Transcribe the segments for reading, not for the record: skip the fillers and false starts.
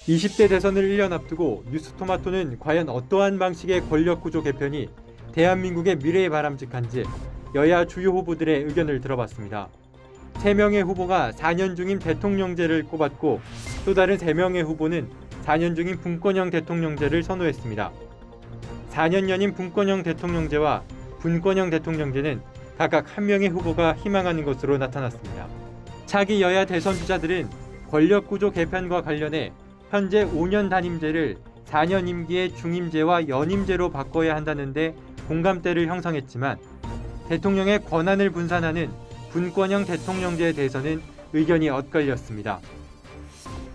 20대 대선을 1년 앞두고 뉴스토마토는 과연 어떠한 방식의 권력구조 개편이 대한민국의 미래에 바람직한지 여야 주요 후보들의 의견을 들어봤습니다. 3명의 후보가 4년 중임 대통령제를 꼽았고 또 다른 3명의 후보는 4년 중임 분권형 대통령제를 선호했습니다. 4년 연임 분권형 대통령제와 분권형 대통령제는 각각 한 명의 후보가 희망하는 것으로 나타났습니다. 차기 여야 대선 주자들은 권력구조 개편과 관련해 현재 5년 단임제를 4년 임기의 중임제와 연임제로 바꿔야 한다는데 공감대를 형성했지만 대통령의 권한을 분산하는 분권형 대통령제에 대해서는 의견이 엇갈렸습니다.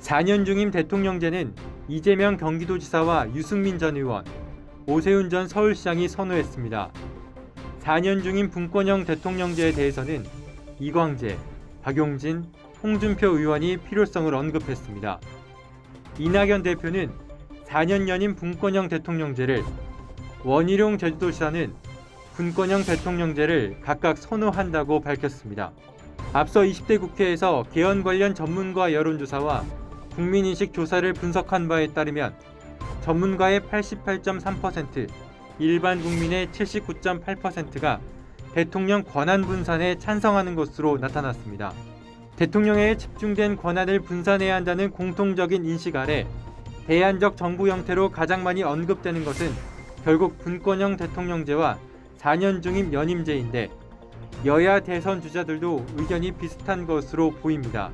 4년 중임 대통령제는 이재명 경기도지사와 유승민 전 의원, 오세훈 전 서울시장이 선호했습니다. 4년 중임 분권형 대통령제에 대해서는 이광재, 박용진, 홍준표 의원이 필요성을 언급했습니다. 이낙연 대표는 4년 연임 분권형 대통령제를, 원희룡 제주도지사는 분권형 대통령제를 각각 선호한다고 밝혔습니다. 앞서 20대 국회에서 개헌 관련 전문가 여론조사와 국민인식 조사를 분석한 바에 따르면 전문가의 88.3%, 일반 국민의 79.8%가 대통령 권한 분산에 찬성하는 것으로 나타났습니다. 대통령에게 집중된 권한을 분산해야 한다는 공통적인 인식 아래 대안적 정부 형태로 가장 많이 언급되는 것은 결국 분권형 대통령제와 4년 중임 연임제인데 여야 대선 주자들도 의견이 비슷한 것으로 보입니다.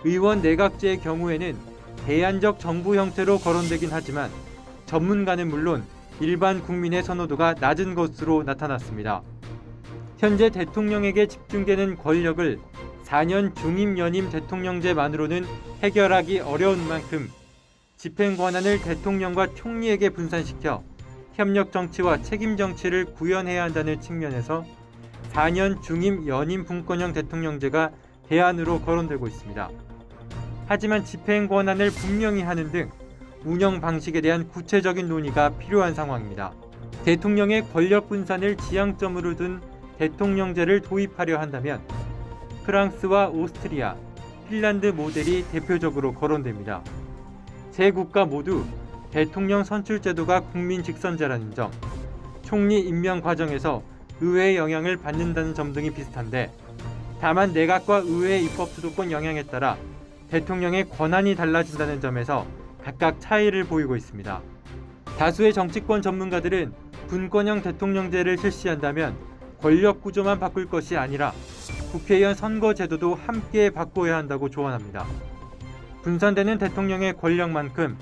의원 내각제의 경우에는 대안적 정부 형태로 거론되긴 하지만 전문가는 물론 일반 국민의 선호도가 낮은 것으로 나타났습니다. 현재 대통령에게 집중되는 권력을 4년 중임 연임 대통령제만으로는 해결하기 어려운 만큼 집행 권한을 대통령과 총리에게 분산시켜 협력 정치와 책임 정치를 구현해야 한다는 측면에서 4년 중임 연임 분권형 대통령제가 대안으로 거론되고 있습니다. 하지만 집행 권한을 분명히 하는 등 운영 방식에 대한 구체적인 논의가 필요한 상황입니다. 대통령의 권력 분산을 지향점으로 둔 대통령제를 도입하려 한다면 프랑스와 오스트리아, 핀란드 모델이 대표적으로 거론됩니다. 세 국가 모두 대통령 선출 제도가 국민 직선제라는 점, 총리 임명 과정에서 의회의 영향을 받는다는 점 등이 비슷한데 다만 내각과 의회의 입법 주도권 영향에 따라 대통령의 권한이 달라진다는 점에서 각각 차이를 보이고 있습니다. 다수의 정치권 전문가들은 분권형 대통령제를 실시한다면 권력 구조만 바꿀 것이 아니라 국회의원 선거 제도도 함께 바꿔야 한다고 조언합니다. 분산되는 대통령의 권력만큼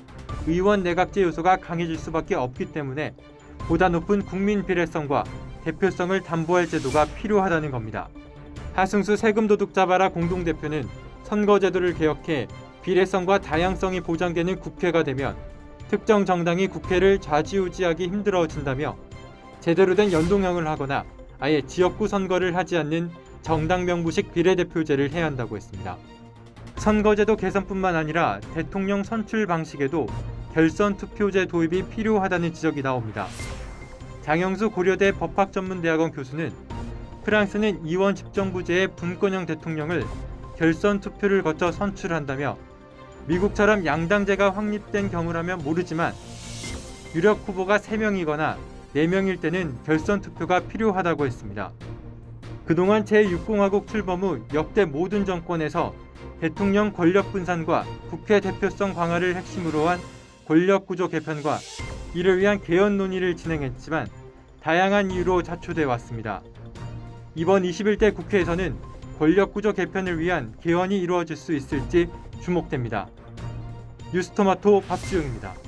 의원 내각제 요소가 강해질 수밖에 없기 때문에 보다 높은 국민 비례성과 대표성을 담보할 제도가 필요하다는 겁니다. 하승수 세금도둑 잡아라 공동대표는 선거제도를 개혁해 비례성과 다양성이 보장되는 국회가 되면 특정 정당이 국회를 좌지우지하기 힘들어진다며 제대로 된 연동형을 하거나 아예 지역구 선거를 하지 않는 정당 명부식 비례대표제를 해야 한다고 했습니다. 선거제도 개선뿐만 아니라 대통령 선출 방식에도 결선 투표제 도입이 필요하다는 지적이 나옵니다. 장영수 고려대 법학전문대학원 교수는 프랑스는 이원 집정부제의 분권형 대통령을 결선 투표를 거쳐 선출한다며 미국처럼 양당제가 확립된 경우라면 모르지만 유력 후보가 3명이거나 4명일 때는 결선 투표가 필요하다고 했습니다. 그동안 제6공화국 출범 후 역대 모든 정권에서 대통령 권력 분산과 국회 대표성 강화를 핵심으로 한 권력구조 개편과 이를 위한 개헌 논의를 진행했지만 다양한 이유로 자초돼 왔습니다. 이번 21대 국회에서는 권력구조 개편을 위한 개헌이 이루어질 수 있을지 주목됩니다. 뉴스토마토 박지웅입니다.